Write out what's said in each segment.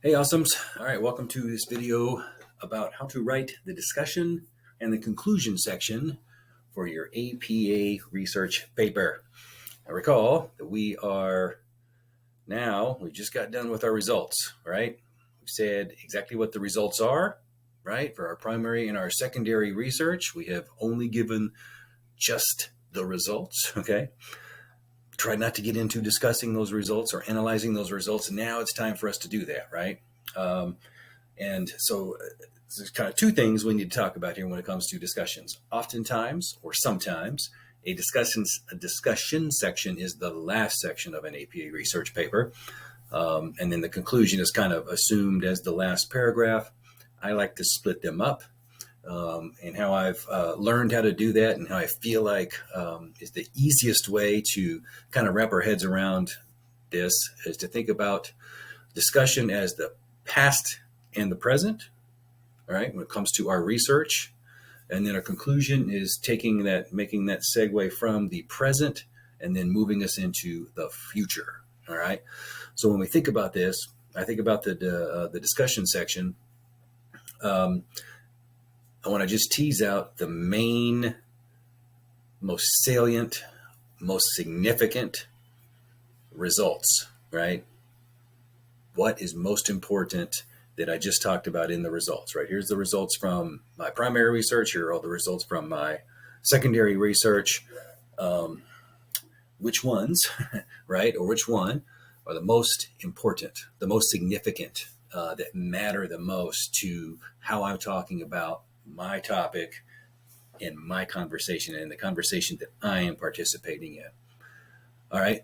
Hey, awesomes. All right, welcome to this video about how to write the discussion and the conclusion section for your APA research paper. Now recall that we just got done with our results, right? We said exactly what the results are, right? For our primary and our secondary research, we have only given just the results, okay? Try not to get into discussing those results or analyzing those results. Now it's time for us to do that, right? And so there's kind of two things we need to talk about here when it comes to discussions. Oftentimes, or sometimes, a discussion section is the last section of an APA research paper. And then the conclusion is kind of assumed as the last paragraph. I like to split them up. And how I've learned how to do that and how I feel like is the easiest way to kind of wrap our heads around this is to think about discussion as the past and the present, all right, when it comes to our research. And then a conclusion is making that segue from the present and then moving us into the future, all right? So when we think about this, I think about the discussion section. I want to just tease out the main, most salient, most significant results, right? What is most important that I just talked about in the results, right? Here's the results from my primary research. Here are all the results from my secondary research. Which ones, right? Or which one are the most important, the most significant, that matter the most to how I'm talking about my topic in my conversation and the conversation that I am participating in. All right.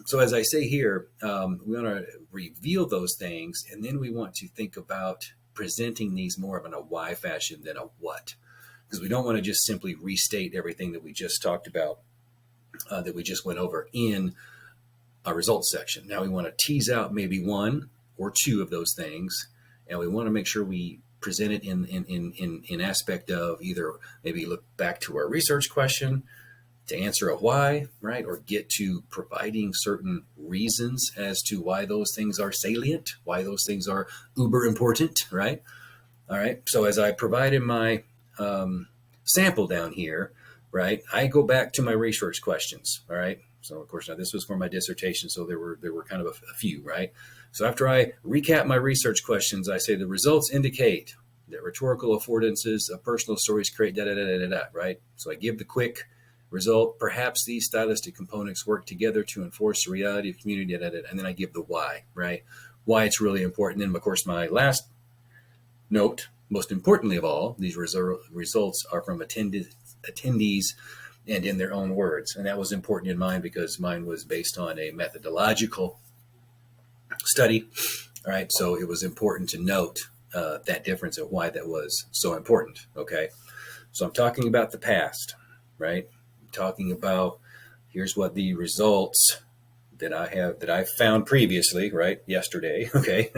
So as I say here, we want to reveal those things, and then we want to think about presenting these more of in a why fashion than a what, because we don't want to just simply restate everything that we just talked about, that we just went over in our results section. Now we want to tease out maybe one or two of those things, and we want to make sure we present it in aspect of either maybe look back to our research question to answer a why, right? Or get to providing certain reasons as to why those things are salient, why those things are uber important, right? All right. So as I provided my sample down here, right, I go back to my research questions. All right. So of course, now this was for my dissertation, so there were kind of a few, right? So after I recap my research questions, I say the results indicate that rhetorical affordances of personal stories create right? So I give the quick result. Perhaps these stylistic components work together to enforce the reality of community, and then I give the why, right? Why it's really important. And of course, my last note, most importantly of all, these results are from attendees and in their own words. And that was important in mine because mine was based on a methodological study. All right. So it was important to note that difference and why that was so important. Okay. So I'm talking about the past, right? I'm talking about here's what the results that I found previously, right? Yesterday. Okay.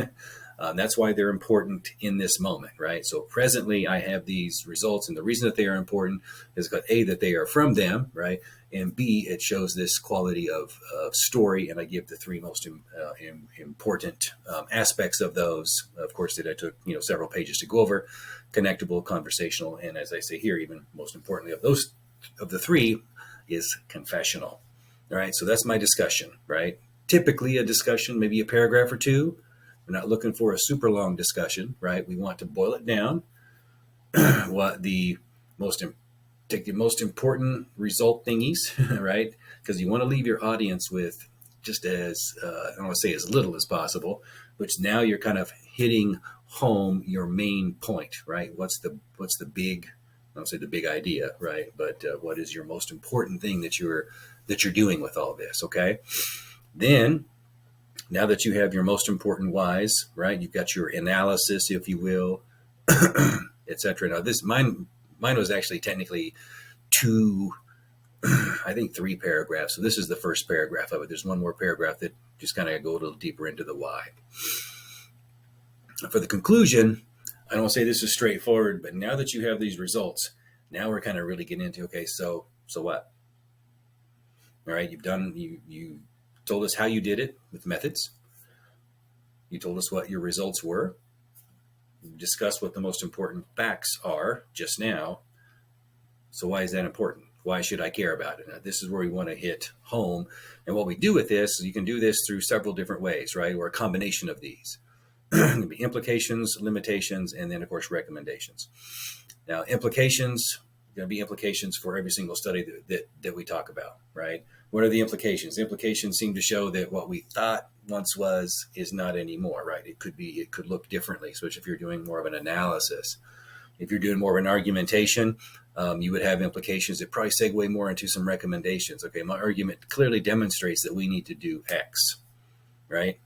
That's why they're important in this moment, right? So presently I have these results, and the reason that they are important is because A, that they are from them, right? And B, it shows this quality of story, and I give the three most important aspects of those, of course, that I took several pages to go over: connectable, conversational, and as I say here, even most importantly of the three is confessional. All right, so that's my discussion, right? Typically a discussion, maybe a paragraph or two. We're not looking for a super long discussion, right? We want to boil it down. What the take the most important result thingies, right? Because you want to leave your audience with just as, I don't want to say as little as possible, which now you're kind of hitting home your main point, right? What's the big, I don't say the big idea, right? But what is your most important thing that you're doing with all this, okay? Then, now that you have your most important whys, right? You've got your analysis, if you will, etc. Now, mine was actually technically I think 3 paragraphs. So this is the first paragraph of it. There's one more paragraph that just kind of go a little deeper into the why. For the conclusion, I don't say this is straightforward, but now that you have these results, now we're kind of really getting into, okay, so what? All right, you told us how you did it with methods. You told us what your results were. You discussed what the most important facts are just now. So why is that important? Why should I care about it? Now, this is where we want to hit home. And what we do with this, you can do this through several different ways, right? Or a combination of these. It can be implications, limitations, and then, of course, recommendations. Now, implications, going to be implications for every single study that we talk about, right? What are the implications? The implications seem to show that what we thought once was is not anymore, right? It could look differently, especially if you're doing more of an analysis. If you're doing more of an argumentation, you would have implications that probably segue more into some recommendations. Okay, my argument clearly demonstrates that we need to do X, right?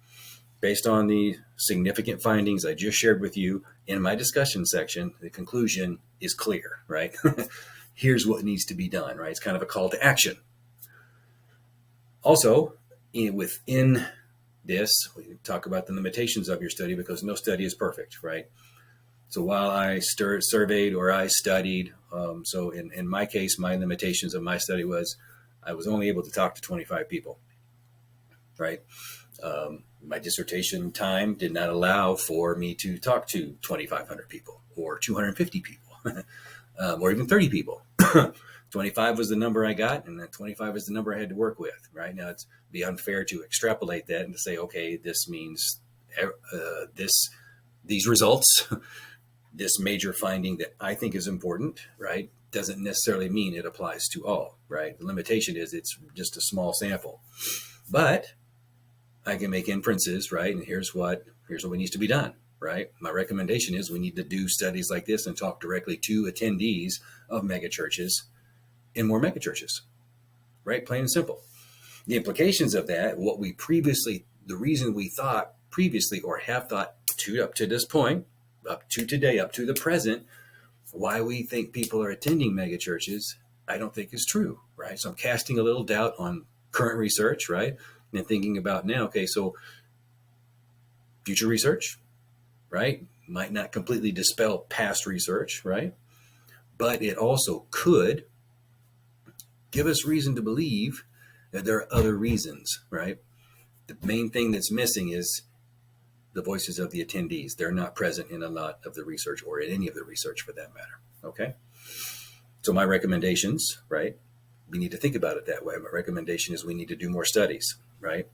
Based on the significant findings I just shared with you in my discussion section, the conclusion is clear, right? Here's what needs to be done, right? It's kind of a call to action. Also, within this, we talk about the limitations of your study because no study is perfect, right? So while I surveyed or I studied, so in my case, my limitations of my study was I was only able to talk to 25 people, right? My dissertation time did not allow for me to talk to 2,500 people or 250 people or even 30 people. 25 was the number I got, and that 25 is the number I had to work with, right? Now, it'd be unfair to extrapolate that and to say, okay, this means these results, this major finding that I think is important, right, doesn't necessarily mean it applies to all, right? The limitation is it's just a small sample. But I can make inferences, right? And here's what needs to be done, right? My recommendation is we need to do studies like this and talk directly to attendees of megachurches and more megachurches, right? Plain and simple. The implications of that, the reason we thought previously or have thought up to this point, up to today, up to the present, why we think people are attending megachurches, I don't think is true, right? So I'm casting a little doubt on current research, right? And thinking about now, okay, so future research, right, might not completely dispel past research, right? But it also could give us reason to believe that there are other reasons, right? The main thing that's missing is the voices of the attendees. They're not present in a lot of the research or in any of the research for that matter, okay? So my recommendations, right, we need to think about it that way. My recommendation is we need to do more studies, right?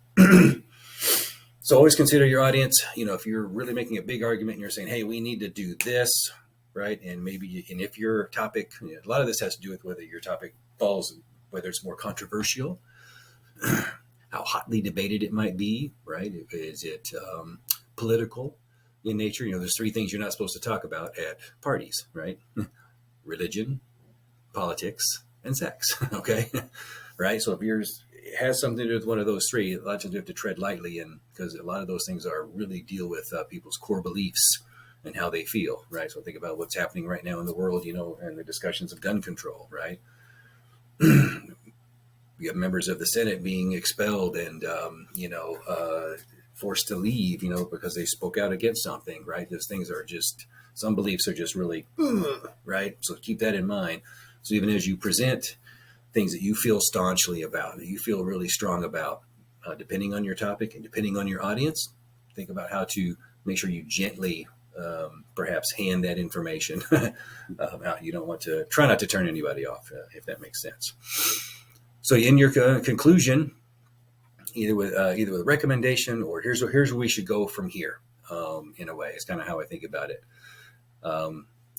So always consider your audience. If you're really making a big argument and you're saying, hey, we need to do this, right? And if your topic, a lot of this has to do with whether your topic falls, whether it's more controversial, how hotly debated it might be, right? Is it political in nature? There's three things you're not supposed to talk about at parties, right? Religion, politics, and sex, okay? Right? So if yours has something to do with one of those three, a lot of times you have to tread lightly, and because a lot of those things really deal with people's core beliefs and how they feel, right? So think about what's happening right now in the world, and the discussions of gun control, right? We have members of the Senate being expelled and, forced to leave, because they spoke out against something, right? Those things are just, some beliefs are just really, right? So keep that in mind. So even as you present things that you feel staunchly about, that you feel really strong about, depending on your topic and depending on your audience, think about how to make sure you gently, perhaps hand that information out. You don't want to, try not to turn anybody off, if that makes sense. So in your conclusion, either with a recommendation or here's where we should go from here, in a way, is kind of how I think about it.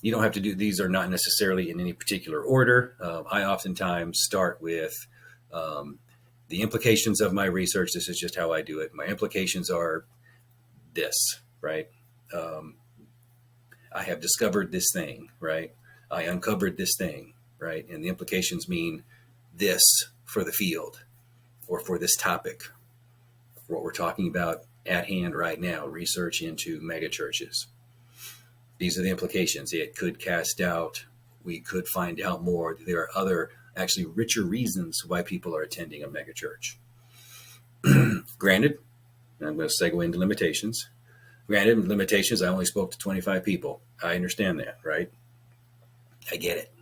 You don't have to do, these are not necessarily in any particular order. I oftentimes start with the implications of my research. This is just how I do it. My implications are this, right? I have discovered this thing, right? I uncovered this thing, right? And the implications mean this for the field or for this topic, for what we're talking about at hand right now, research into megachurches. These are the implications. It could cast doubt. We could find out more. There are other, actually richer reasons why people are attending a megachurch. Granted, I'm going to segue into limitations. Granted, limitations, I only spoke to 25 people. I understand that, right? I get it.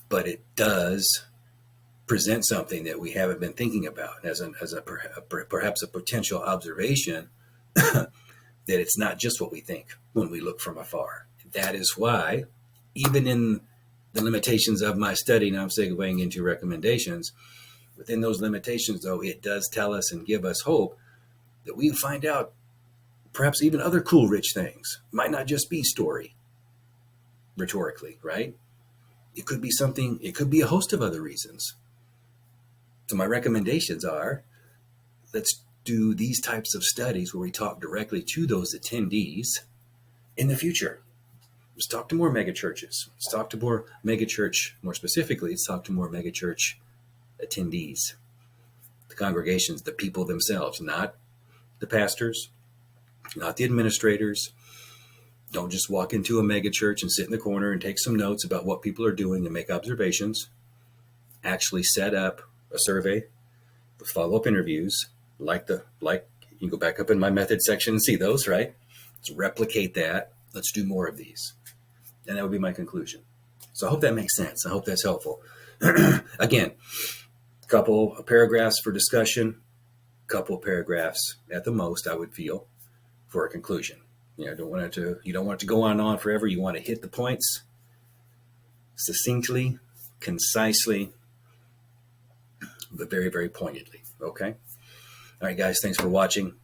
But it does present something that we haven't been thinking about as perhaps a potential observation that it's not just what we think when we look from afar. That is why, even in the limitations of my study, now I'm segueing into recommendations, within those limitations, though, it does tell us and give us hope that we find out perhaps even other cool, rich things. It might not just be story, rhetorically, right? It could be something, it could be a host of other reasons. So my recommendations are, let's do these types of studies where we talk directly to those attendees in the future. Let's talk to more megachurches. Let's talk to more megachurch, more specifically, let's talk to more megachurch attendees, the congregations, the people themselves, not the pastors, not the administrators. Don't just walk into a megachurch and sit in the corner and take some notes about what people are doing and make observations. Actually set up a survey with follow-up interviews, like you can go back up in my method section and see those, right? Let's replicate that. Let's do more of these. And that would be my conclusion. So I hope that makes sense. I hope that's helpful. Again, a couple of paragraphs for discussion, couple of paragraphs at the most, I would feel, for a conclusion. You don't want it to go on and on forever. You want to hit the points succinctly, concisely, but very, very pointedly. Okay. All right, guys. Thanks for watching.